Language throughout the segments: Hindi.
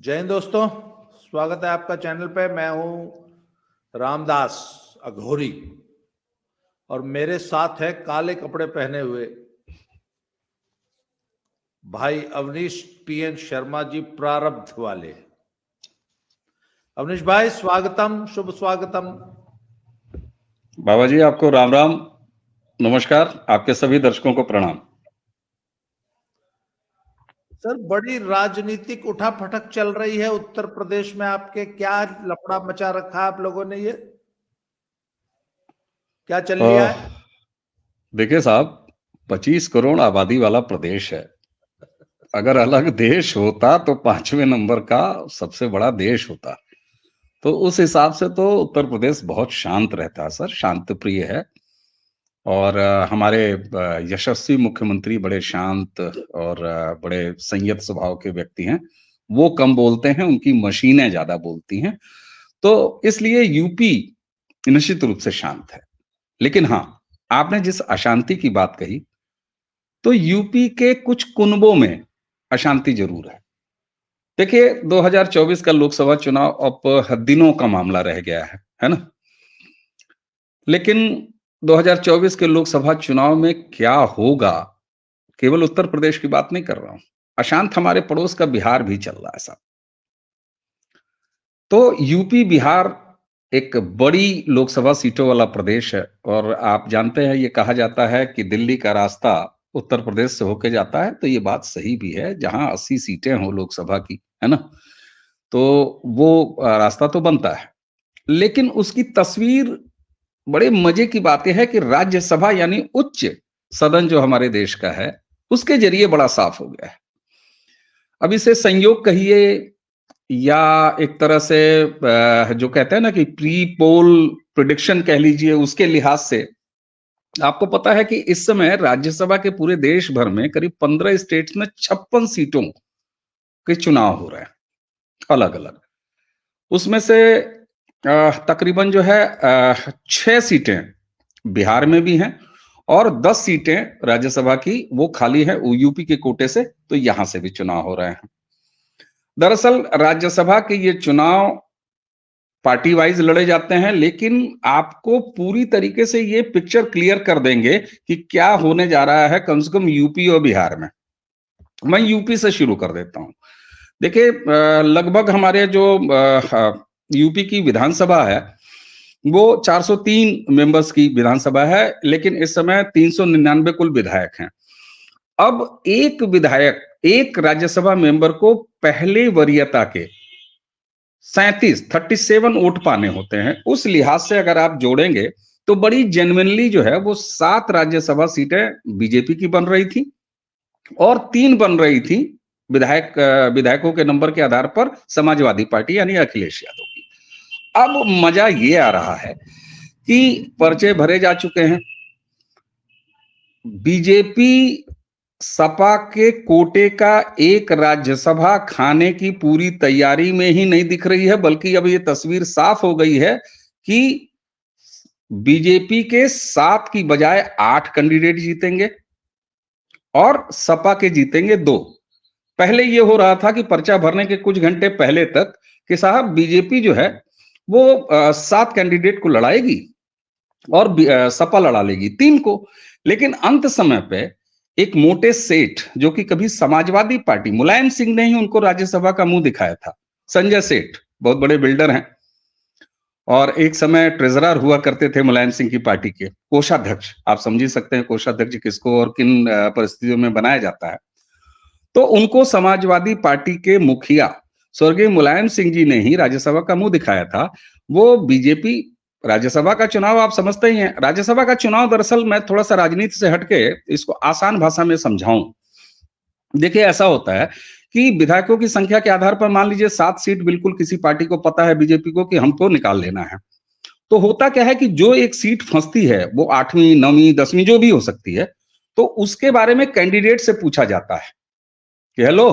जय हिंद दोस्तों, स्वागत है आपका चैनल पे। मैं हूं रामदास अघोरी और मेरे साथ है काले कपड़े पहने हुए भाई अवनीश टीएन शर्मा जी, प्रारब्ध वाले। अवनीश भाई स्वागतम, शुभ स्वागतम। बाबा जी आपको राम राम, नमस्कार। आपके सभी दर्शकों को प्रणाम। सर, बड़ी राजनीतिक उठापटक चल रही है उत्तर प्रदेश में। आपके क्या लफड़ा मचा रखा है आप लोगों ने? ये क्या चल लिया है? देखिए साहब, 25 करोड़ आबादी वाला प्रदेश है। अगर अलग देश होता तो 5वें नंबर का सबसे बड़ा देश होता। तो उस हिसाब से तो उत्तर प्रदेश बहुत शांत रहता है सर, शांत प्रिय है। और हमारे यशस्वी मुख्यमंत्री बड़े शांत और बड़े संयत स्वभाव के व्यक्ति हैं। वो कम बोलते हैं, उनकी मशीनें ज्यादा बोलती हैं। तो इसलिए यूपी निश्चित रूप से शांत है। लेकिन हाँ, आपने जिस अशांति की बात कही, तो यूपी के कुछ कुनबों में अशांति जरूर है। देखिए, 2024 का लोकसभा चुनाव अब दिनों का मामला रह गया है ना? लेकिन 2024 के लोकसभा चुनाव में क्या होगा, केवल उत्तर प्रदेश की बात नहीं कर रहा हूं। अशांत हमारे पड़ोस का बिहार भी चल रहा है साहब। तो यूपी बिहार एक बड़ी लोकसभा सीटों वाला प्रदेश है। और आप जानते हैं, ये कहा जाता है कि दिल्ली का रास्ता उत्तर प्रदेश से होके जाता है। तो ये बात सही भी है, जहां 80 सीटें हो लोकसभा की, है ना, तो वो रास्ता तो बनता है। लेकिन उसकी तस्वीर, बड़े मजे की बात यह है कि राज्यसभा यानी उच्च सदन जो हमारे देश का है, उसके जरिए बड़ा साफ हो गया है। अब इसे संयोग कहिए या एक तरह से जो कहते हैं ना कि प्री पोल प्रिडिक्शन कह लीजिए, उसके लिहाज से आपको पता है कि इस समय राज्यसभा के पूरे देश भर में करीब 15 स्टेट्स में 56 सीटों के चुनाव हो रहे हैं अलग अलग। उसमें से तकरीबन जो है 6 सीटें बिहार में भी हैं और 10 सीटें राज्यसभा की वो खाली है यूपी के कोटे से। तो यहां से भी चुनाव हो रहे हैं। दरअसल राज्यसभा के ये चुनाव पार्टी वाइज लड़े जाते हैं, लेकिन आपको पूरी तरीके से ये पिक्चर क्लियर कर देंगे कि क्या होने जा रहा है, कम से कम यूपी और बिहार में। मैं यूपी से शुरू कर देता हूं। देखिए, लगभग हमारे जो यूपी की विधानसभा है वो 403 मेंबर्स की विधानसभा है, लेकिन इस समय 399 कुल विधायक हैं। अब एक विधायक, एक राज्यसभा मेंबर को पहले वरीयता के 37 वोट पाने होते हैं। उस लिहाज से अगर आप जोड़ेंगे तो बड़ी जेन्युइनली जो है वो 7 राज्यसभा सीटें बीजेपी की बन रही थी और 3 बन रही थी विधायकों के नंबर के आधार पर समाजवादी पार्टी यानी अखिलेश यादव की। अब मजा ये आ रहा है कि पर्चे भरे जा चुके हैं। बीजेपी सपा के कोटे का एक राज्यसभा खाने की पूरी तैयारी में ही नहीं दिख रही है, बल्कि अब ये तस्वीर साफ हो गई है कि बीजेपी के 7 की बजाय 8 कैंडिडेट जीतेंगे और सपा के जीतेंगे 2। पहले ये हो रहा था कि पर्चा भरने के कुछ घंटे पहले तक कि साहब बीजेपी जो है वो 7 कैंडिडेट को लड़ाएगी और सपा लड़ा लेगी 3 को। लेकिन अंत समय पे एक मोटे सेठ, जो कि कभी समाजवादी पार्टी, मुलायम सिंह ने ही उनको राज्यसभा का मुंह दिखाया था, संजय सेठ, बहुत बड़े बिल्डर हैं और एक समय ट्रेजरर हुआ करते थे मुलायम सिंह की पार्टी के, कोषाध्यक्ष। आप समझ ही सकते हैं कोषाध्यक्ष किसको और किन परिस्थितियों में बनाया जाता है। तो उनको समाजवादी पार्टी के मुखिया स्वर्गीय मुलायम सिंह जी ने ही राज्यसभा का मुंह दिखाया था। वो बीजेपी, राज्यसभा का चुनाव आप समझते ही हैं। राज्यसभा का चुनाव, दरअसल मैं थोड़ा सा राजनीति से हटके इसको आसान भाषा में समझाऊं। देखिए, ऐसा होता है कि विधायकों की संख्या के आधार पर मान लीजिए 7 सीट बिल्कुल किसी पार्टी को पता है, बीजेपी को, कि हमको निकाल लेना है। तो होता क्या है कि जो एक सीट फंसती है वो 8वीं 9वीं 10वीं जो भी हो सकती है, तो उसके बारे में कैंडिडेट से पूछा जाता है कि हेलो,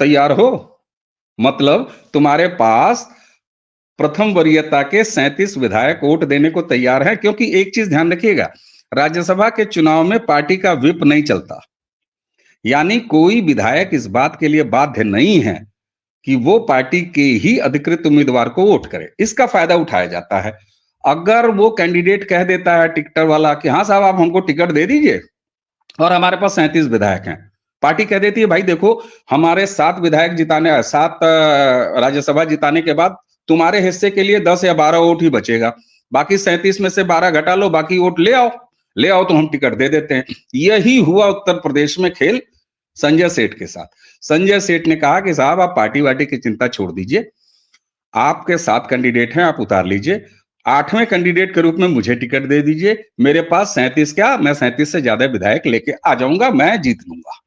तैयार हो? मतलब तुम्हारे पास प्रथम वरीयता के 37 विधायक वोट देने को तैयार हैं। क्योंकि एक चीज ध्यान रखिएगा, राज्यसभा के चुनाव में पार्टी का व्हिप नहीं चलता, यानी कोई विधायक इस बात के लिए बाध्य नहीं है कि वो पार्टी के ही अधिकृत उम्मीदवार को वोट करे। इसका फायदा उठाया जाता है। अगर वो कैंडिडेट कह देता है टिकटर वाला कि हाँ साहब आप हमको टिकट दे दीजिए और हमारे पास 37 विधायक हैं, पार्टी कह देती है भाई देखो हमारे 7 विधायक जिताने 7 राज्यसभा जिताने के बाद तुम्हारे हिस्से के लिए 10 या 12 वोट ही बचेगा, बाकी 37 में से 12 घटा लो, बाकी वोट ले आओ तो हम टिकट दे देते हैं। यही हुआ उत्तर प्रदेश में खेल संजय सेठ के साथ। संजय सेठ ने कहा कि साहब आप पार्टी वार्टी की चिंता छोड़ दीजिए, आपके 7 कैंडिडेट हैं आप उतार लीजिए, 8वें कैंडिडेट के रूप में मुझे टिकट दे दीजिए, मेरे पास 37 क्या मैं 37 से ज्यादा विधायक लेके आ जाऊंगा, मैं जीत लूंगा।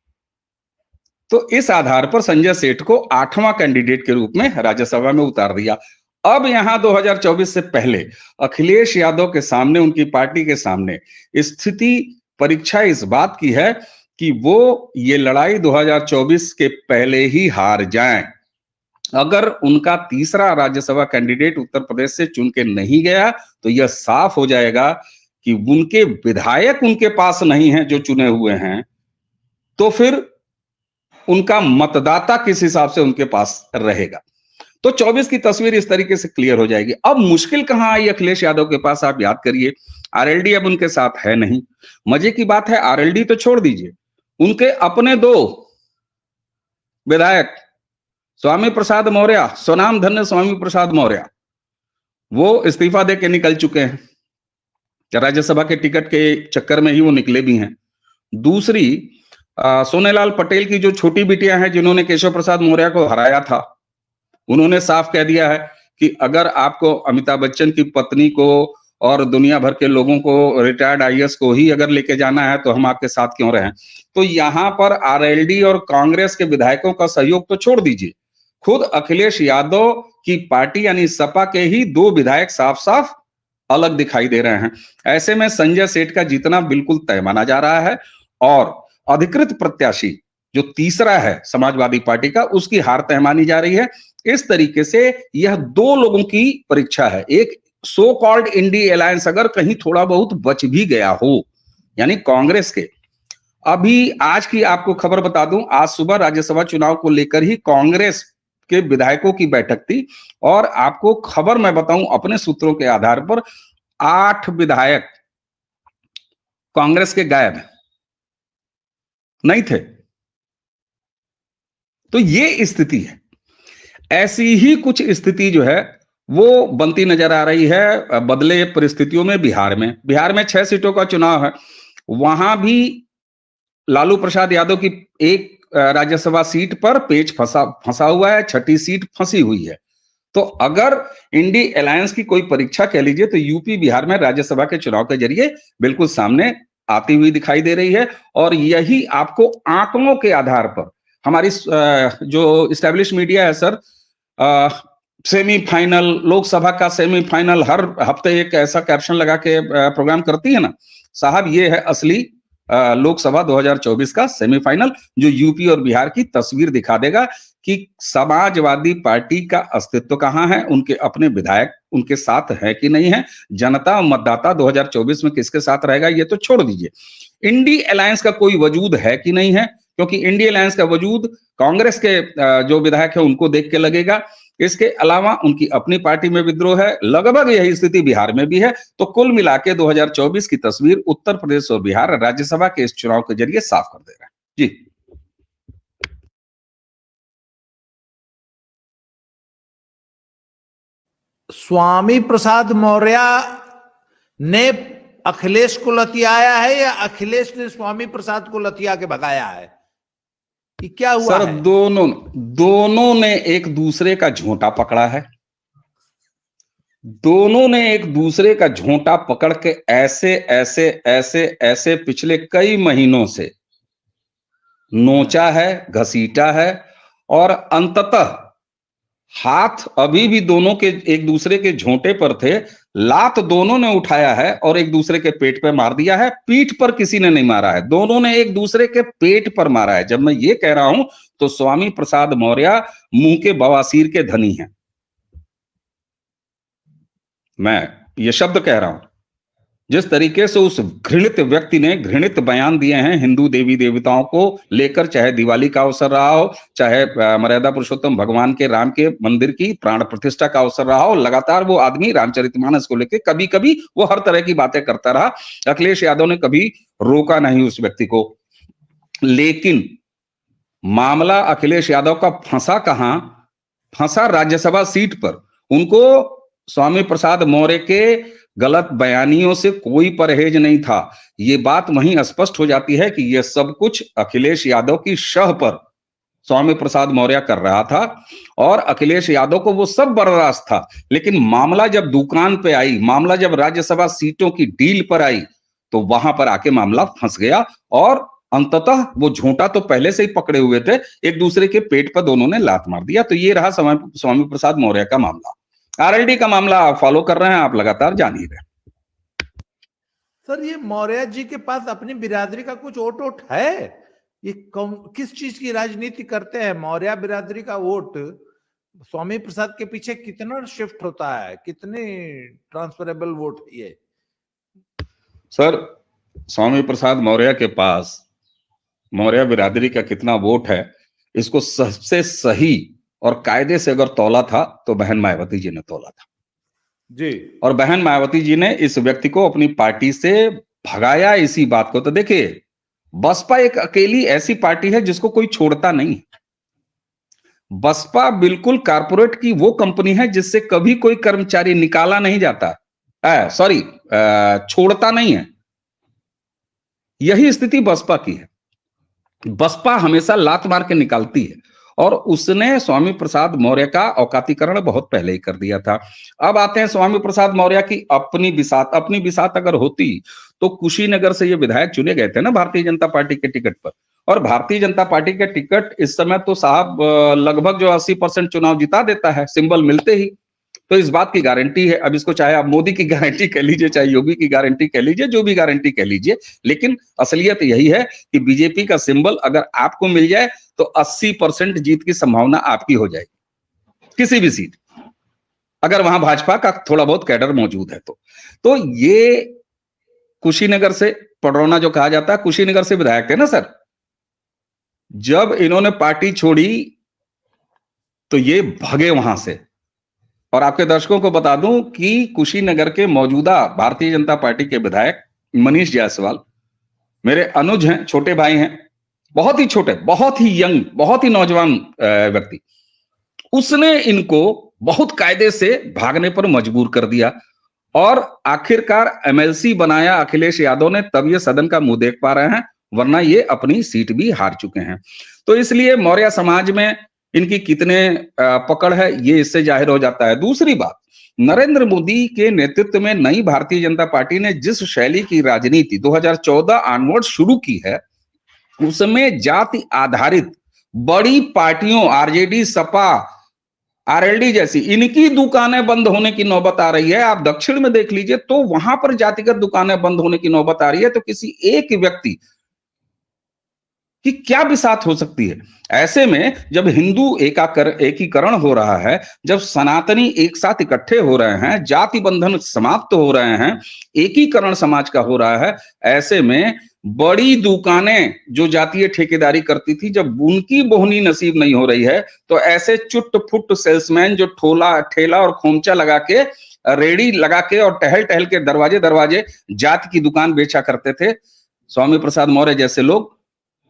तो इस आधार पर संजय सेठ को 8वां कैंडिडेट के रूप में राज्यसभा में उतार दिया। अब यहां 2024 से पहले अखिलेश यादव के सामने, उनकी पार्टी के सामने स्थिति परीक्षा इस बात की है कि वो ये लड़ाई 2024 के पहले ही हार जाएं। अगर उनका तीसरा राज्यसभा कैंडिडेट उत्तर प्रदेश से चुन के नहीं गया तो यह साफ हो जाएगा कि उनके विधायक उनके पास नहीं है जो चुने हुए हैं, तो फिर उनका मतदाता किस हिसाब से उनके पास रहेगा। तो 24 की तस्वीर इस तरीके से क्लियर हो जाएगी। अब मुश्किल कहां आई अखिलेश यादव के पास, आप याद करिए आरएलडी अब उनके साथ है नहीं। मजे की बात है आरएलडी तो छोड़ दीजिए, उनके अपने 2 विधायक स्वामी प्रसाद मौर्य, स्वनाम धन्य स्वामी प्रसाद मौर्य, वो इस्तीफा दे के निकल चुके हैं, राज्यसभा के टिकट के चक्कर में ही वो निकले भी हैं। दूसरी सोनेलाल पटेल की जो छोटी बिटियां हैं जिन्होंने केशव प्रसाद मौर्य को हराया था, उन्होंने साफ कह दिया है कि अगर आपको अमिताभ बच्चन की पत्नी को और दुनिया भर के लोगों को, रिटायर्ड आईएएस को ही अगर लेके जाना है तो हम आपके साथ क्यों रहें। तो यहां पर आरएलडी और कांग्रेस के विधायकों का सहयोग तो छोड़ दीजिए, खुद अखिलेश यादव की पार्टी यानी सपा के ही 2 विधायक साफ साफ अलग दिखाई दे रहे हैं। ऐसे में संजय सेठ का जीतना बिल्कुल तय माना जा रहा है और अधिकृत प्रत्याशी जो तीसरा है समाजवादी पार्टी का, उसकी हार तय मानी जा रही है। इस तरीके से यह 2 लोगों की परीक्षा है। एक सो कॉल्ड इंडी अलायंस अगर कहीं थोड़ा बहुत बच भी गया हो, यानी कांग्रेस के, अभी आज की आपको खबर बता दूं, आज सुबह राज्यसभा चुनाव को लेकर ही कांग्रेस के विधायकों की बैठक थी और आपको खबर मैं बताऊं अपने सूत्रों के आधार पर 8 विधायक कांग्रेस के गायब नहीं थे। तो ये स्थिति है। ऐसी ही कुछ स्थिति जो है वो बनती नजर आ रही है बदले परिस्थितियों में बिहार में 6 सीटों का चुनाव है। वहां भी लालू प्रसाद यादव की एक राज्यसभा सीट पर पेच फंसा हुआ है, 6ठी सीट फंसी हुई है। तो अगर इंडी अलायंस की कोई परीक्षा कह लीजिए तो यूपी बिहार में राज्यसभा के चुनाव के जरिए बिल्कुल सामने आती हुई दिखाई दे रही है। और यही आपको आंकड़ों के आधार पर हमारी जो इस्टेब्लिश मीडिया है सर, सेमीफाइनल, लोकसभा का सेमीफाइनल हर हफ्ते एक ऐसा कैप्शन लगा के प्रोग्राम करती है ना साहब, ये है असली लोकसभा 2024 का सेमीफाइनल, जो यूपी और बिहार की तस्वीर दिखा देगा कि समाजवादी पार्टी का अस्तित्व कहां है, उनके अपने विधायक उनके साथ है कि नहीं है, जनता मतदाता 2024 में किसके साथ रहेगा ये तो छोड़ दीजिए। इंडी अलायंस का कोई वजूद है कि नहीं है, क्योंकि इंडी अलायंस का वजूद कांग्रेस के जो विधायक है उनको देख के लगेगा। इसके अलावा उनकी अपनी पार्टी में विद्रोह है, लगभग यही स्थिति बिहार में भी है। तो कुल मिला के 2024 की तस्वीर उत्तर प्रदेश और बिहार राज्यसभा के इस चुनाव के जरिए साफ कर दे रहा है। जी स्वामी प्रसाद मौर्य ने अखिलेश को लतियाया है या अखिलेश ने स्वामी प्रसाद को लतिया के भगाया है, कि क्या हुआ सर है? दोनों ने एक दूसरे का झोंटा पकड़ा है। दोनों ने एक दूसरे का झोंटा पकड़ के ऐसे ऐसे ऐसे ऐसे पिछले कई महीनों से नोचा है, घसीटा है और अंततः हाथ अभी भी दोनों के एक दूसरे के झोंटे पर थे, लात दोनों ने उठाया है और एक दूसरे के पेट पे मार दिया है। पीठ पर किसी ने नहीं मारा है, दोनों ने एक दूसरे के पेट पर मारा है। जब मैं ये कह रहा हूं तो स्वामी प्रसाद मौर्य मुंह के बवासीर के धनी हैं, मैं ये शब्द कह रहा हूं। जिस तरीके से उस घृणित व्यक्ति ने घृणित बयान दिए हैं हिंदू देवी देवताओं को लेकर, चाहे दिवाली का अवसर रहा हो, चाहे मर्यादा पुरुषोत्तम भगवान के राम के मंदिर की प्राण प्रतिष्ठा का अवसर रहा हो, लगातार वो आदमी रामचरितमानस को लेकर कभी कभी वो हर तरह की बातें करता रहा। अखिलेश यादव ने कभी रोका नहीं उस व्यक्ति को। लेकिन मामला अखिलेश यादव का फंसा कहां? फंसा राज्यसभा सीट पर। उनको स्वामी प्रसाद मौर्य के गलत बयानियों से कोई परहेज नहीं था। ये बात वहीं स्पष्ट हो जाती है कि यह सब कुछ अखिलेश यादव की शह पर स्वामी प्रसाद मौर्य कर रहा था और अखिलेश यादव को वो सब बर्दाश्त था। लेकिन मामला जब दुकान पे आई, मामला जब राज्यसभा सीटों की डील पर आई, तो वहां पर आके मामला फंस गया और अंततः वो झूठा तो पहले से ही पकड़े हुए थे, एक दूसरे के पेट पर दोनों ने लात मार दिया। तो ये रहा स्वामी प्रसाद मौर्य का मामला। आरएलडी का मामला आप फॉलो कर रहे हैं, आप लगातार जान ही रहे। सर, ये मौर्य जी के पास अपनी बिरादरी का कुछ वोट है? ये किस चीज की राजनीति करते हैं? मौर्य बिरादरी का वोट स्वामी प्रसाद के पीछे कितना शिफ्ट होता है? कितने ट्रांसफरेबल वोट है ये? सर, स्वामी प्रसाद मौर्य के पास मौर्य बिरादरी का कितना वोट है, इसको सबसे सही और कायदे से अगर तौला था तो बहन मायावती जी ने तौला था जी। और बहन मायावती जी ने इस व्यक्ति को अपनी पार्टी से भगाया इसी बात को। तो देखिए, बसपा एक अकेली ऐसी पार्टी है जिसको कोई छोड़ता नहीं। बसपा बिल्कुल कारपोरेट की वो कंपनी है जिससे कभी कोई कर्मचारी निकाला नहीं जाता, छोड़ता नहीं है। यही स्थिति बसपा की है। बसपा हमेशा लात मार के निकालती है और उसने स्वामी प्रसाद मौर्य का औकातीकरण बहुत पहले ही कर दिया था। अब आते हैं स्वामी प्रसाद मौर्य की अपनी बिसात। अपनी बिसात अगर होती तो कुशीनगर से ये विधायक चुने गए थे ना भारतीय जनता पार्टी के टिकट पर, और भारतीय जनता पार्टी के टिकट इस समय तो साहब लगभग जो 80% चुनाव जिता देता है सिंबल मिलते ही। तो इस बात की गारंटी है। अब इसको चाहे आप मोदी की गारंटी कह लीजिए, चाहे योगी की गारंटी कह लीजिए, जो भी गारंटी कह लीजिए, लेकिन असलियत यही है कि बीजेपी का सिंबल अगर आपको मिल जाए तो 80% जीत की संभावना आपकी हो जाएगी किसी भी सीट, अगर वहां भाजपा का थोड़ा बहुत कैडर मौजूद है तो ये कुशीनगर से, पडरौना जो कहा जाता है, कुशीनगर से विधायक थे ना सर। जब इन्होंने पार्टी छोड़ी तो ये भागे वहां से। और आपके दर्शकों को बता दूं कि कुशीनगर के मौजूदा भारतीय जनता पार्टी के विधायक मनीष जायसवाल मेरे अनुज हैं, छोटे भाई हैं, बहुत ही छोटे, बहुत ही यंग, बहुत ही नौजवान व्यक्ति। उसने इनको बहुत कायदे से भागने पर मजबूर कर दिया और आखिरकार एमएलसी बनाया अखिलेश यादव ने, तब ये सदन का मुंह देख पा रहे हैं, वरना ये अपनी सीट भी हार चुके हैं। तो इसलिए मौर्य समाज में इनकी कितने पकड़ है ये इससे जाहिर हो जाता है। दूसरी बात, नरेंद्र मोदी के नेतृत्व में नई भारतीय जनता पार्टी ने जिस शैली की राजनीति 2014 ऑनवर्ड शुरू की है, उसमें जाति आधारित बड़ी पार्टियों आरजेडी, सपा, आरएलडी जैसी, इनकी दुकानें बंद होने की नौबत आ रही है। आप दक्षिण में देख लीजिए तो वहां पर जातिगत दुकानें बंद होने की नौबत आ रही है। तो किसी एक व्यक्ति कि क्या बिसात हो सकती है? ऐसे में जब हिंदू एकीकरण हो रहा है, जब सनातनी एक साथ इकट्ठे हो रहे हैं, जाति बंधन समाप्त हो रहे हैं, एकीकरण समाज का हो रहा है, ऐसे में बड़ी दुकानें जो जातीय ठेकेदारी करती थी, जब उनकी बोहनी नसीब नहीं हो रही है, तो ऐसे चुट फुट सेल्समैन जो ठेला और खोमचा लगा के, रेडी लगा के और टहल टहल के दरवाजे दरवाजे जाति की दुकान बेचा करते थे, स्वामी प्रसाद मौर्य जैसे लोग,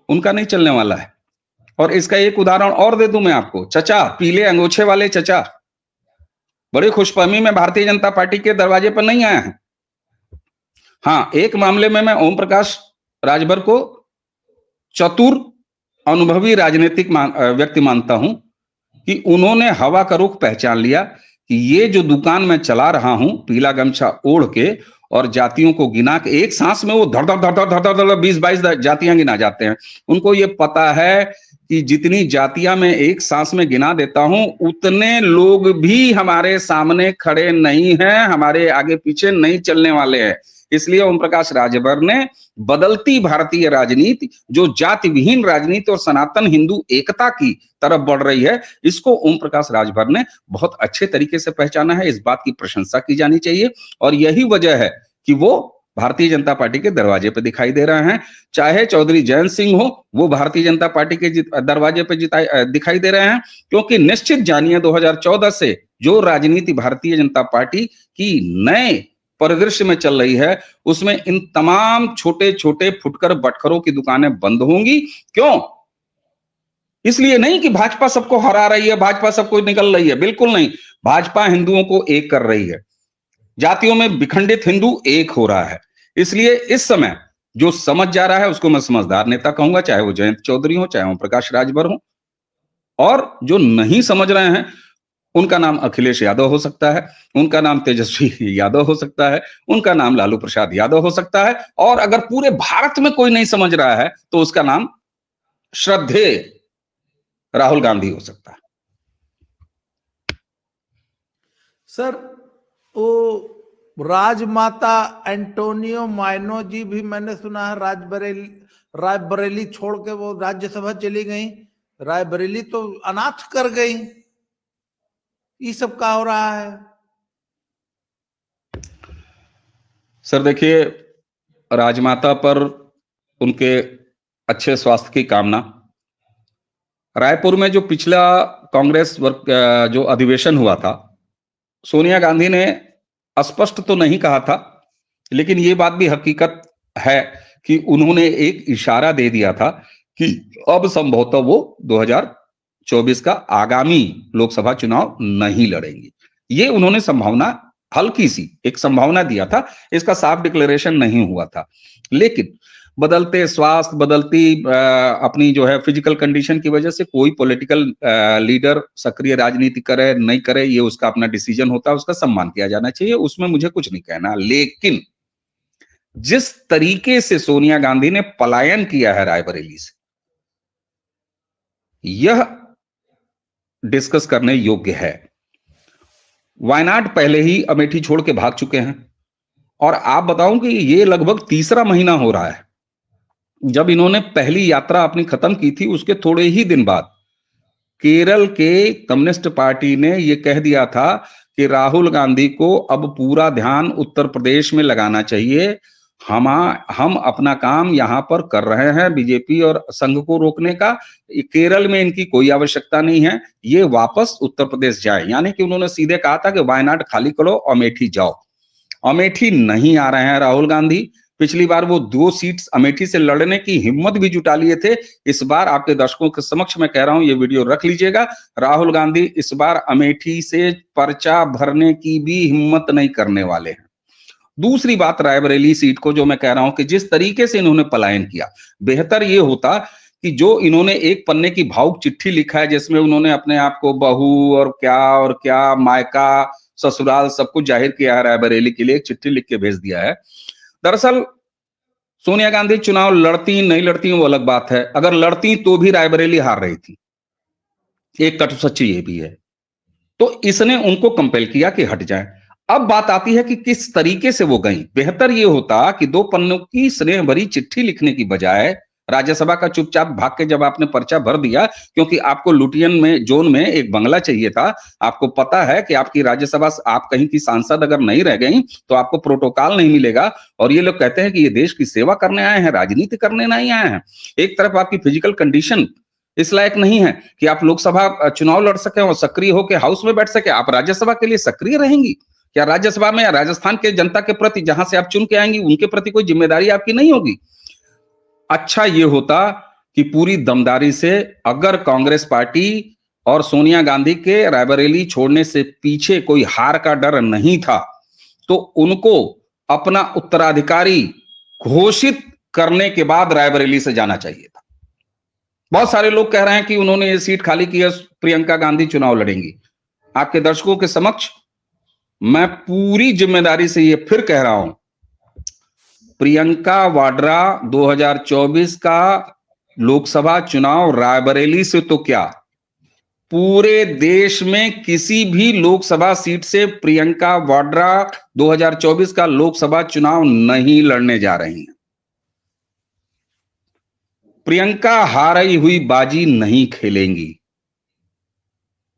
उनका नहीं चलने वाला है। और इसका एक उदाहरण और दे दूं मैं आपको। चचा, पीले अंगोछे वाले चचा बड़ी खुशफहमी में भारतीय जनता पार्टी के दरवाजे पर नहीं आए हैं। हाँ, एक मामले में मैं ओम प्रकाश राजभर को चतुर, अनुभवी राजनीतिक व्यक्ति मानता हूं कि उन्होंने हवा का रुख पहचान लिया कि ये जो दुकान मैं चला रहा हूं पीला गमछा ओढ़ के और जातियों को गिना के, एक सांस में वो धड़ धड़ धड़ धड़ धड़ धड़ 20-22 जातियां गिना जाते हैं। उनको ये पता है कि जितनी जातियां मैं एक सांस में गिना देता हूं, उतने लोग भी हमारे सामने खड़े नहीं हैं, हमारे आगे पीछे नहीं चलने वाले हैं। इसलिए ओम प्रकाश राजभर ने बदलती भारतीय राजनीति, जो जाति विहीन राजनीति और सनातन हिंदू एकता की तरफ बढ़ रही है, इसको ओम प्रकाश राजभर ने बहुत अच्छे तरीके से पहचाना है। इस बात की प्रशंसा की जानी चाहिए और यही वजह है कि वो भारतीय जनता पार्टी के दरवाजे पे दिखाई दे रहे हैं। चाहे चौधरी जयंत सिंह हो, वो भारतीय जनता पार्टी के दरवाजे पे दिखाई दे रहे हैं, क्योंकि निश्चित जानिए 2014 से जो राजनीति भारतीय जनता पार्टी की नए परिदृश्य में चल रही है, उसमें इन तमाम छोटे छोटे फुटकर बटखरों की दुकानें बंद होंगी। क्यों? इसलिए नहीं कि भाजपा सबको हरा रही है, भाजपा सबको निकल रही है, बिल्कुल नहीं। भाजपा हिंदुओं को एक कर रही है, जातियों में विखंडित हिंदू एक हो रहा है। इसलिए इस समय जो समझ जा रहा है उसको मैं समझदार नेता कहूंगा, चाहे वो जयंत चौधरी हो, चाहे वो प्रकाश राजभर हो। और जो नहीं समझ रहे हैं उनका नाम अखिलेश यादव हो सकता है, उनका नाम तेजस्वी यादव हो सकता है, उनका नाम लालू प्रसाद यादव हो सकता है, और अगर पूरे भारत में कोई नहीं समझ रहा है तो उसका नाम श्रद्धेय राहुल गांधी हो सकता है। सर, वो राजमाता एंटोनियो माइनो जी भी मैंने सुना है रायबरेली छोड़ के वो राज्यसभा चली गई। रायबरेली तो अनाथ कर गई। ये सब क्या हो रहा है? सर देखिए, राजमाता पर उनके अच्छे स्वास्थ्य की कामना। रायपुर में जो पिछला कांग्रेस जो अधिवेशन हुआ था, सोनिया गांधी ने स्पष्ट तो नहीं कहा था, लेकिन ये बात भी हकीकत है कि उन्होंने एक इशारा दे दिया था कि अब संभवतः वो 2024 का आगामी लोकसभा चुनाव नहीं लड़ेंगी। ये उन्होंने संभावना, हल्की सी एक संभावना दिया था, इसका साफ डिक्लेरेशन नहीं हुआ था। लेकिन बदलते स्वास्थ्य, बदलती अपनी जो है फिजिकल कंडीशन की वजह से कोई पॉलिटिकल लीडर सक्रिय राजनीति करे नहीं करे, ये उसका अपना डिसीजन होता है, उसका सम्मान किया जाना चाहिए, उसमें मुझे कुछ नहीं कहना। लेकिन जिस तरीके से सोनिया गांधी ने पलायन किया है रायबरेली से, यह डिस्कस करने योग्य है। वायनाड पहले ही अमेठी छोड़ के भाग चुके हैं, और आप बताऊं कि ये लगभग तीसरा महीना हो रहा है। जब इन्होंने पहली यात्रा अपनी खत्म की थी, उसके थोड़े ही दिन बाद केरल के कम्युनिस्ट पार्टी ने यह कह दिया था कि राहुल गांधी को अब पूरा ध्यान उत्तर प्रदेश में लगाना चाहिए। हम अपना काम यहां पर कर रहे हैं, बीजेपी और संघ को रोकने का। केरल में इनकी कोई आवश्यकता नहीं है, ये वापस उत्तर प्रदेश जाए। यानी कि उन्होंने सीधे कहा था कि वायनाड खाली करो, अमेठी जाओ। अमेठी नहीं आ रहे हैं राहुल गांधी। पिछली बार वो 2 सीट्स अमेठी से लड़ने की हिम्मत भी जुटा लिए थे। इस बार आपके दर्शकों के समक्ष मैं कह रहा हूं, ये वीडियो रख लीजिएगा, राहुल गांधी इस बार अमेठी से पर्चा भरने की भी हिम्मत नहीं करने वाले हैं। दूसरी बात, रायबरेली सीट को जो मैं कह रहा हूं कि जिस तरीके से इन्होंने पलायन किया, बेहतर ये होता कि जो इन्होंने एक पन्ने की भावुक चिट्ठी लिखा है, जिसमें उन्होंने अपने आप को बहू और क्या मायका ससुराल सब कुछ जाहिर किया है, रायबरेली के लिए एक चिट्ठी लिख के भेज दिया है। दरअसल सोनिया गांधी चुनाव लड़ती नहीं लड़ती वो अलग बात है, अगर लड़ती तो भी रायबरेली हार रही थी, एक कटु सच्ची ये भी है। तो इसने उनको कंपेल किया कि हट जाएं। अब बात आती है कि किस तरीके से वो गई। बेहतर ये होता कि 2 पन्नों की स्नेह भरी चिट्ठी लिखने की बजाय राज्यसभा का चुपचाप भाग के जब आपने पर्चा भर दिया, क्योंकि आपको लुटियन में जोन में एक बंगला चाहिए था, आपको पता है कि आपकी राज्यसभा, आप कहीं की सांसद अगर नहीं रह गई तो आपको प्रोटोकॉल नहीं मिलेगा। और ये लोग कहते हैं कि ये देश की सेवा करने आए हैं, राजनीति करने नहीं आए हैं। एक तरफ आपकी फिजिकल कंडीशन इस लायक नहीं है कि आप लोकसभा चुनाव लड़ सके और सक्रिय होकर हाउस में बैठ सके, आप राज्यसभा के लिए सक्रिय रहेंगी क्या? राज्यसभा में या राजस्थान के जनता के प्रति जहां से आप चुन के आएंगी उनके प्रति कोई जिम्मेदारी आपकी नहीं होगी? अच्छा ये होता कि पूरी दमदारी से, अगर कांग्रेस पार्टी और सोनिया गांधी के रायबरेली छोड़ने से पीछे कोई हार का डर नहीं था, तो उनको अपना उत्तराधिकारी घोषित करने के बाद रायबरेली से जाना चाहिए था। बहुत सारे लोग कह रहे हैं कि उन्होंने ये सीट खाली की है, प्रियंका गांधी चुनाव लड़ेंगी। आपके दर्शकों के समक्ष मैं पूरी जिम्मेदारी से ये फिर कह रहा हूं, प्रियंका वाड्रा 2024 का लोकसभा चुनाव रायबरेली से तो क्या, पूरे देश में किसी भी लोकसभा सीट से प्रियंका वाड्रा 2024 का लोकसभा चुनाव नहीं लड़ने जा रही हैं। प्रियंका हारी हुई बाजी नहीं खेलेंगी।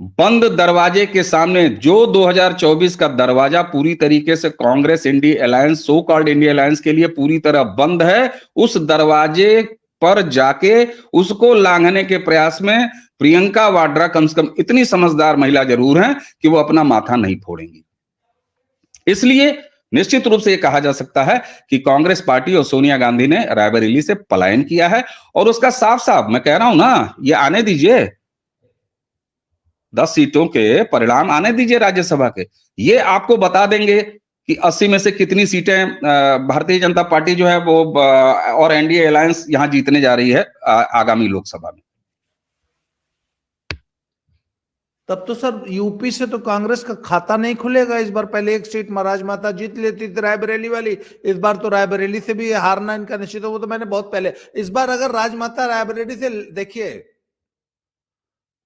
बंद दरवाजे के सामने, जो 2024 का दरवाजा पूरी तरीके से Congress India alliance, so called India alliance के लिए पूरी तरह बंद है, उस दरवाजे पर जाके उसको लांघने के प्रयास में प्रियंका वाड्रा कम से कम इतनी समझदार महिला जरूर हैं कि वो अपना माथा नहीं फोड़ेंगी। इसलिए निश्चित रूप से यह कहा जा सकता है कि कांग्रेस पार्टी और सोनिया गांधी ने रायबरेली से पलायन किया है, और उसका साफ साफ मैं कह रहा हूं ना, ये आने दीजिए, 10 सीटों के परिणाम आने दीजिए राज्यसभा के, ये आपको बता देंगे कि 80 में से कितनी सीटें भारतीय जनता पार्टी जो है वो और एनडीए अलायंस यहां जीतने जा रही है आगामी लोकसभा में। तब तो सर यूपी से तो कांग्रेस का खाता नहीं खुलेगा इस बार। पहले एक सीट महाराज माता जीत लेती थी रायबरेली वाली, इस बार तो रायबरेली से भी हारना इनका निश्चित है। वो तो मैंने बहुत पहले, इस बार अगर राजमाता रायबरेली से, देखिए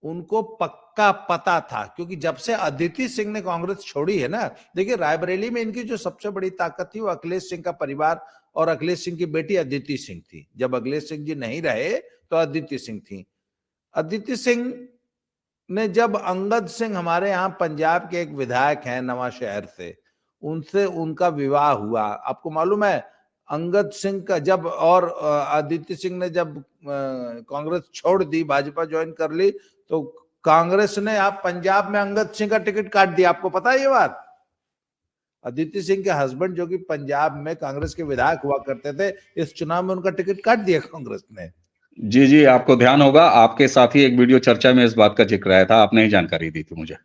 उनको पक्का पता था, क्योंकि जब से अदिति सिंह ने कांग्रेस छोड़ी है ना, देखिए रायबरेली में इनकी जो सबसे बड़ी ताकत थी वो अखिलेश सिंह का परिवार और अखिलेश सिंह की बेटी अदिति सिंह थी। जब अखिलेश सिंह जी नहीं रहे तो अदिति सिंह थी। अदिति सिंह ने जब अंगद सिंह, हमारे यहाँ पंजाब के एक विधायक हैं नवांशहर से, उनसे उनका विवाह हुआ, आपको मालूम है, अंगद सिंह का जब, और अदिति सिंह ने जब कांग्रेस छोड़ दी, भाजपा ज्वाइन कर ली, तो कांग्रेस ने आप पंजाब में अंगद सिंह का टिकट काट दिया। आपको पता है ये बात? अदिति सिंह के हस्बैंड जो कि पंजाब में कांग्रेस के विधायक हुआ करते थे, इस चुनाव में उनका टिकट काट दिया कांग्रेस ने। जी जी, आपको ध्यान होगा, आपके साथ ही एक वीडियो चर्चा में इस बात का जिक्र आया था, आपने ही जानकारी दी थी मुझे।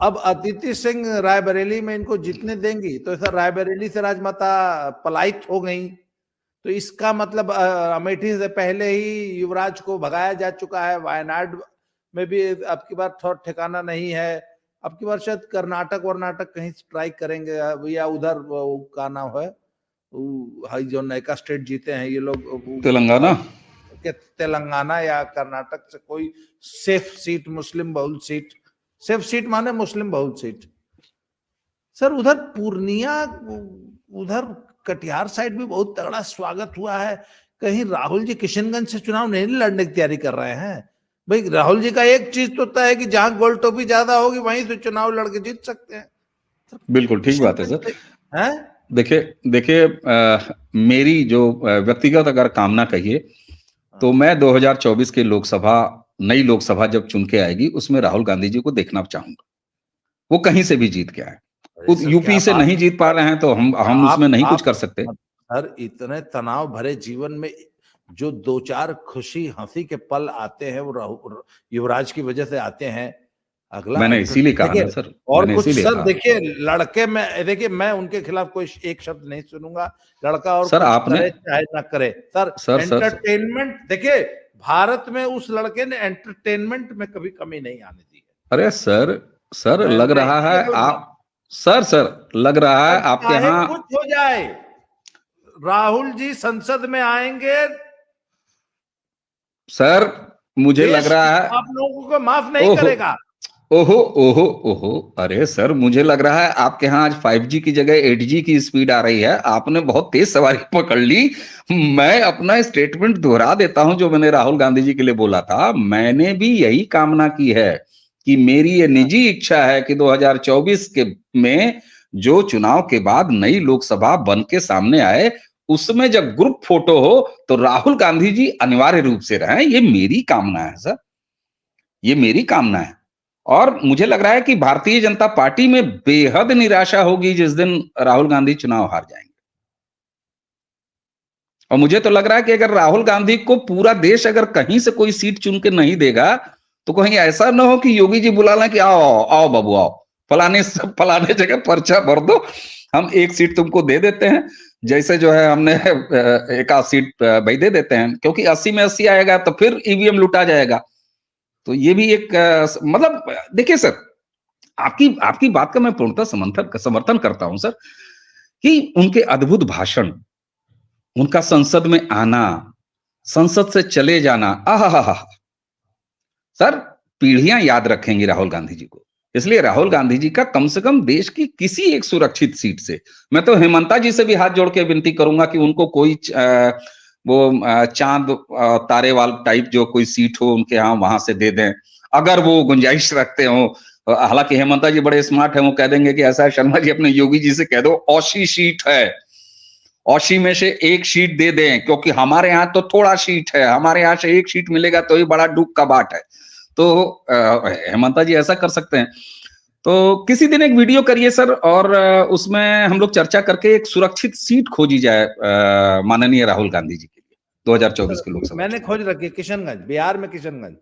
अब अदिति सिंह रायबरेली में इनको जीतने देंगी, तो सर रायबरेली से राजमाता पलायित हो गई, तो इसका मतलब अमेठी से पहले ही युवराज को भगाया जा चुका है। वायनाड में भी अब की बार थोड़ा ठिकाना नहीं है, अब की बार शायद कर्नाटक कहीं स्ट्राइक करेंगे, या उधर का नाम है जो नयका स्टेट जीते हैं ये लोग, तेलंगाना या कर्नाटक से कोई सेफ सीट, मुस्लिम बहुल सीट, सेफ सीट माने मुस्लिम बहुल सीट। सर उधर पूर्णिया, उधर कटिहार साइड भी बहुत तगड़ा स्वागत हुआ है। कहीं राहुल जी किशनगंज से चुनाव नहीं लड़ने की तैयारी कर रहे हैं? भाई राहुल जी का एक चीज तो तय है कि जहां गोल टोपी ज्यादा होगी वहीं से चुनाव लड़के जीत सकते हैं। बिल्कुल ठीक बात है सर। देखिए मेरी जो व्यक्तिगत अगर कामना कहिए तो मैं 2024 की लोकसभा, नई लोकसभा जब चुन के आएगी, उसमें राहुल गांधी जी को देखना चाहूंगा। वो कहीं से भी जीत के आए, यूपी से नहीं जीत पा रहे हैं तो हम उसमें नहीं कुछ कर सकते। सर इतने तनाव भरे जीवन में जो 2-4 खुशी हंसी के पल आते हैं वो युवराज की वजह से आते हैं। अगला मैंने इसीलिए कहा ना सर, और कुछ सर देखिए लड़के में, देखिए मैं उनके खिलाफ कोई एक शब्द नहीं सुनूंगा। लड़का और सर आपने करे चाहे ना करे, सर एंटरटेनमेंट, देखिए भारत में उस लड़के ने एंटरटेनमेंट में कभी कमी नहीं आने दी है। अरे सर लग रहा है आप, सर लग रहा है आपके यहाँ कुछ हो जाए, राहुल जी संसद में आएंगे सर, मुझे लग रहा है आप लोगों को माफ नहीं करेगा। ओहो, अरे सर मुझे लग रहा है आपके यहाँ आज 5G की जगह 8G की स्पीड आ रही है। आपने बहुत तेज सवारी पकड़ ली। मैं अपना स्टेटमेंट दोहरा देता हूं जो मैंने राहुल गांधी जी के लिए बोला था। मैंने भी यही कामना की है कि मेरी ये निजी इच्छा है कि 2024 के में जो चुनाव के बाद नई लोकसभा बन के सामने आए, उसमें जब ग्रुप फोटो हो तो राहुल गांधी जी अनिवार्य रूप से रहें। ये मेरी कामना है सर, ये मेरी कामना है। और मुझे लग रहा है कि भारतीय जनता पार्टी में बेहद निराशा होगी जिस दिन राहुल गांधी चुनाव हार जाएंगे। और मुझे तो लग रहा है कि अगर राहुल गांधी को पूरा देश अगर कहीं से कोई सीट चुन के नहीं देगा तो कहीं ऐसा ना हो कि योगी जी बुला लें कि आओ बाबू आओ, फलाने जगह पर्चा भर दो, हम एक सीट तुमको दे देते हैं। जैसे जो है हमने एक आध सीट भाई दे देते हैं, क्योंकि 80 में 80 आएगा तो फिर ईवीएम लुटा जाएगा। तो ये भी एक मतलब देखिए सर, आपकी बात का मैं पूर्णतः समर्थन करता हूं सर, कि उनके अद्भुत भाषण, उनका संसद में आना, संसद से चले जाना, आहा सर पीढ़ियां याद रखेंगी राहुल गांधी जी को। इसलिए राहुल गांधी जी का कम से कम देश की किसी एक सुरक्षित सीट से, मैं तो हेमंता जी से भी हाथ जोड़ के विनती करूंगा कि उनको कोई वो चांद तारे वाल टाइप जो कोई सीट हो उनके यहाँ, वहां से दे दें। अगर वो गुंजाइश रखते हो। हालांकि हेमंता जी बड़े स्मार्ट हैं, वो कह देंगे कि ऐसा है शर्मा जी अपने योगी जी से कह दो 80 सीट है, 80 में से 1 सीट दे दें, क्योंकि हमारे यहाँ तो थोड़ा सीट है, हमारे यहाँ से 1 सीट मिलेगा तो ये बड़ा दुख का बात है। तो हेमंता जी ऐसा कर सकते हैं। तो किसी दिन एक वीडियो करिए सर, और उसमें हम लोग चर्चा करके एक सुरक्षित सीट खोजी जाए माननीय राहुल गांधी जी के लिए 2024 के लोकसभा। मैंने खोज रखी किशनगंज, बिहार में किशनगंज।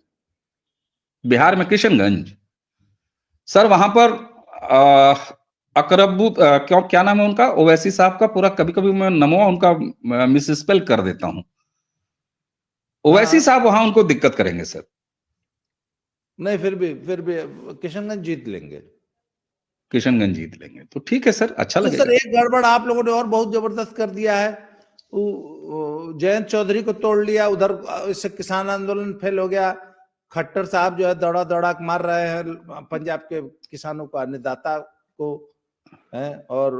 बिहार में किशनगंज सर, वहां पर क्या नाम है उनका, ओवैसी साहब का पूरा, कभी कभी मैं नमो उनका मिस स्पेल कर देता हूं। ओवैसी साहब वहां उनको दिक्कत करेंगे सर। नहीं, फिर भी किशनगंज जीत लेंगे। किशनगंज जीत लेंगे तो ठीक है सर, अच्छा तो लगेगा। सर एक गड़बड़ आप लोगों ने और बहुत जबरदस्त कर दिया है, जयंत चौधरी को तोड़ लिया उधर, इससे किसान आंदोलन फेल हो गया। खट्टर साहब जो है दौड़ा दौड़ा मार रहे हैं पंजाब के किसानों को, अन्नदाता को है, और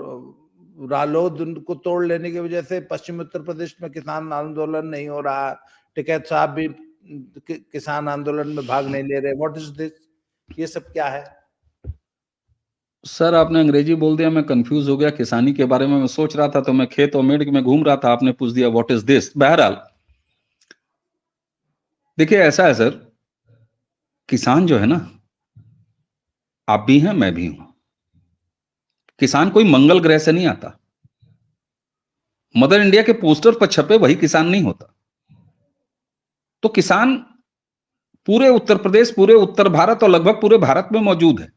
रालोद को तोड़ लेने की वजह से पश्चिम उत्तर प्रदेश में किसान आंदोलन नहीं हो रहा। टिकैत साहब भी किसान आंदोलन में भाग नहीं ले रहे। What is this? ये सब क्या है सर? आपने अंग्रेजी बोल दिया, मैं कंफ्यूज हो गया। किसानी के बारे में मैं सोच रहा था, तो मैं खेत और मेड़ में घूम रहा था, आपने पूछ दिया व्हाट इज दिस। बहरहाल देखिए, ऐसा है सर, किसान जो है ना, आप भी हैं मैं भी हूं। किसान कोई मंगल ग्रह से नहीं आता। मदर इंडिया के पोस्टर पर छपे वही किसान नहीं होता। तो किसान पूरे उत्तर प्रदेश, पूरे उत्तर भारत और लगभग पूरे भारत में मौजूद है।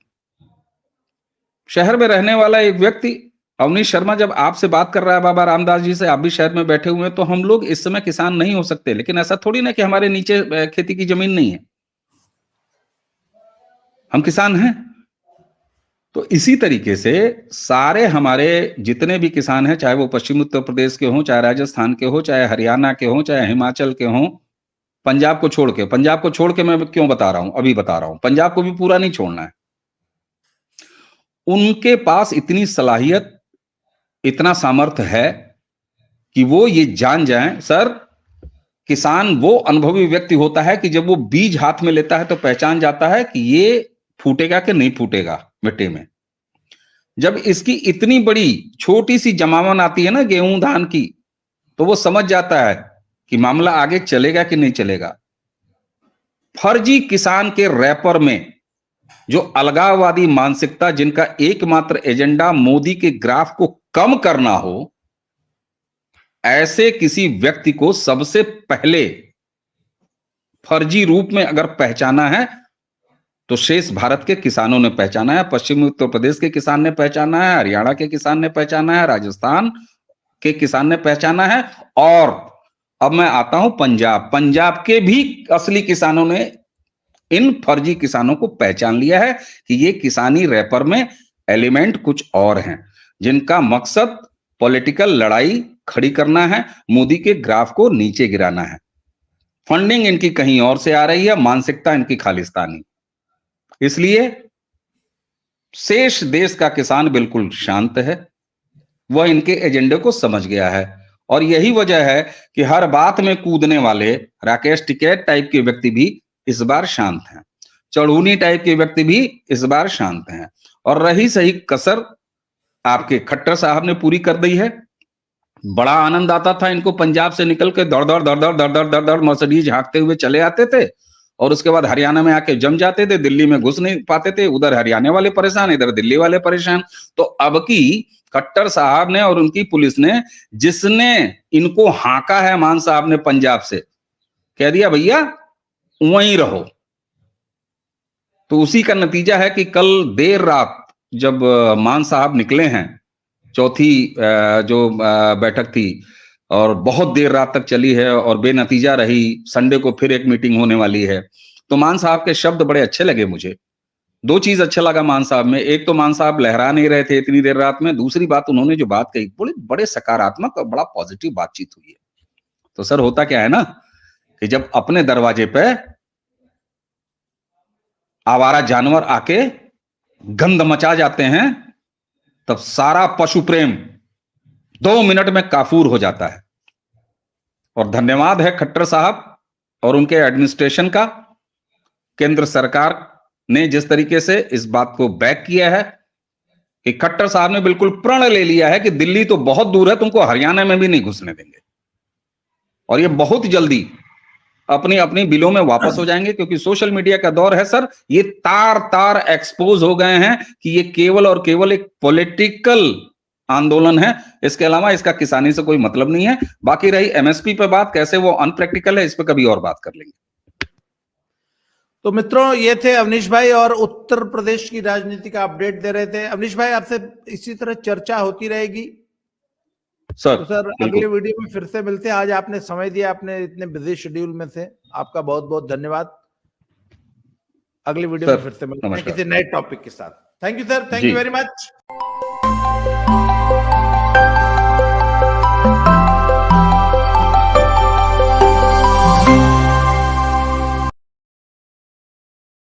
शहर में रहने वाला एक व्यक्ति, अवनीश शर्मा, जब आपसे बात कर रहा है बाबा रामदास जी से, आप भी शहर में बैठे हुए हैं, तो हम लोग इस समय किसान नहीं हो सकते। लेकिन ऐसा थोड़ी ना कि हमारे नीचे खेती की जमीन नहीं है, हम किसान हैं। तो इसी तरीके से सारे हमारे जितने भी किसान हैं, चाहे वो पश्चिम उत्तर प्रदेश के हों, चाहे राजस्थान के हों, चाहे हरियाणा के हों, चाहे हिमाचल के हों, पंजाब को छोड़ के मैं क्यों बता रहा हूं, अभी बता रहा हूं, पंजाब को भी पूरा नहीं छोड़ना है। उनके पास इतनी सलाहियत, इतना सामर्थ्य है कि वो ये जान जाएं। सर, किसान वो अनुभवी व्यक्ति होता है कि जब वो बीज हाथ में लेता है तो पहचान जाता है कि ये फूटेगा कि नहीं फूटेगा मिट्टी में। जब इसकी इतनी बड़ी छोटी सी जमावन आती है ना गेहूं धान की, तो वो समझ जाता है कि मामला आगे चलेगा कि नहीं चलेगा। फर्जी किसान के रैपर में जो अलगाववादी मानसिकता, जिनका एकमात्र एजेंडा मोदी के ग्राफ को कम करना हो, ऐसे किसी व्यक्ति को सबसे पहले फर्जी रूप में अगर पहचाना है तो शेष भारत के किसानों ने पहचाना है। पश्चिमी उत्तर प्रदेश के किसान ने पहचाना है, हरियाणा के किसान ने पहचाना है, राजस्थान के किसान ने पहचाना है, और अब मैं आता हूं पंजाब के भी असली किसानों ने इन फर्जी किसानों को पहचान लिया है कि ये किसानी रैपर में एलिमेंट कुछ और हैं, जिनका मकसद पॉलिटिकल लड़ाई खड़ी करना है, मोदी के ग्राफ को नीचे गिराना है। फंडिंग इनकी कहीं और से आ रही है, मानसिकता इनकी खालिस्तानी। इसलिए शेष देश का किसान बिल्कुल शांत है, वह इनके एजेंडे को समझ गया है। और यही वजह है कि हर बात में कूदने वाले राकेश टिकैत टाइप के व्यक्ति भी इस बार शांत हैं, चढ़ूनी टाइप के व्यक्ति भी इस बार शांत हैं। और रही सही कसर आपके खट्टर साहब ने पूरी कर दी है। बड़ा आनंद आता था इनको, पंजाब से निकल के दौड़ दौड़ मर्सिडीज हाँकते हुए चले आते थे, और उसके बाद हरियाणा में आके जम जाते थे, दिल्ली में घुस नहीं पाते थे, उधर हरियाणा वाले परेशान, इधर दिल्ली वाले परेशान। तो अब की खट्टर साहब ने और उनकी पुलिस ने, जिसने इनको हाँका है, मान साहब ने पंजाब से कह दिया भैया वहीं रहो। तो उसी का नतीजा है कि कल देर रात जब मान साहब निकले हैं, चौथी जो बैठक थी, और बहुत देर रात तक चली है और बेनतीजा रही, संडे को फिर एक मीटिंग होने वाली है। तो मान साहब के शब्द बड़े अच्छे लगे मुझे। दो चीज अच्छा लगा मान साहब में, एक तो मान साहब लहरा नहीं रहे थे इतनी देर रात में, दूसरी बात उन्होंने जो बात कही बड़े सकारात्मक और बड़ा पॉजिटिव बातचीत हुई है। तो सर होता क्या है ना कि जब अपने दरवाजे पे आवारा जानवर आके गंद मचा जाते हैं, तब सारा पशु प्रेम 2 मिनट में काफूर हो जाता है। और धन्यवाद है खट्टर साहब और उनके एडमिनिस्ट्रेशन का केंद्र सरकार ने जिस तरीके से इस बात को बैक किया है कि खट्टर साहब ने बिल्कुल प्रण ले लिया है कि दिल्ली तो बहुत दूर है, तुमको हरियाणा में भी नहीं घुसने देंगे, और ये बहुत जल्दी अपनी अपनी बिलों में वापस हो जाएंगे, क्योंकि सोशल मीडिया का दौर है सर। ये तार तार एक्सपोज हो गए हैं कि ये केवल और केवल एक पॉलिटिकल आंदोलन है, इसके अलावा इसका किसानी से कोई मतलब नहीं है। बाकी रही एमएसपी पे बात, कैसे वो अनप्रैक्टिकल है, इस पे कभी और बात कर लेंगे। तो मित्रों, ये थे अवनीश भाई और उत्तर प्रदेश की राजनीति का अपडेट दे रहे थे। अवनीश भाई, आपसे इसी तरह चर्चा होती रहेगी सर। तो सर अगले वीडियो में फिर से मिलते हैं। आज आपने समय दिया, आपने इतने बिजी शेड्यूल में से, आपका बहुत बहुत धन्यवाद। अगले वीडियो में फिर से मिलते हैं किसी नए टॉपिक के साथ। Thank you sir, thank you very much.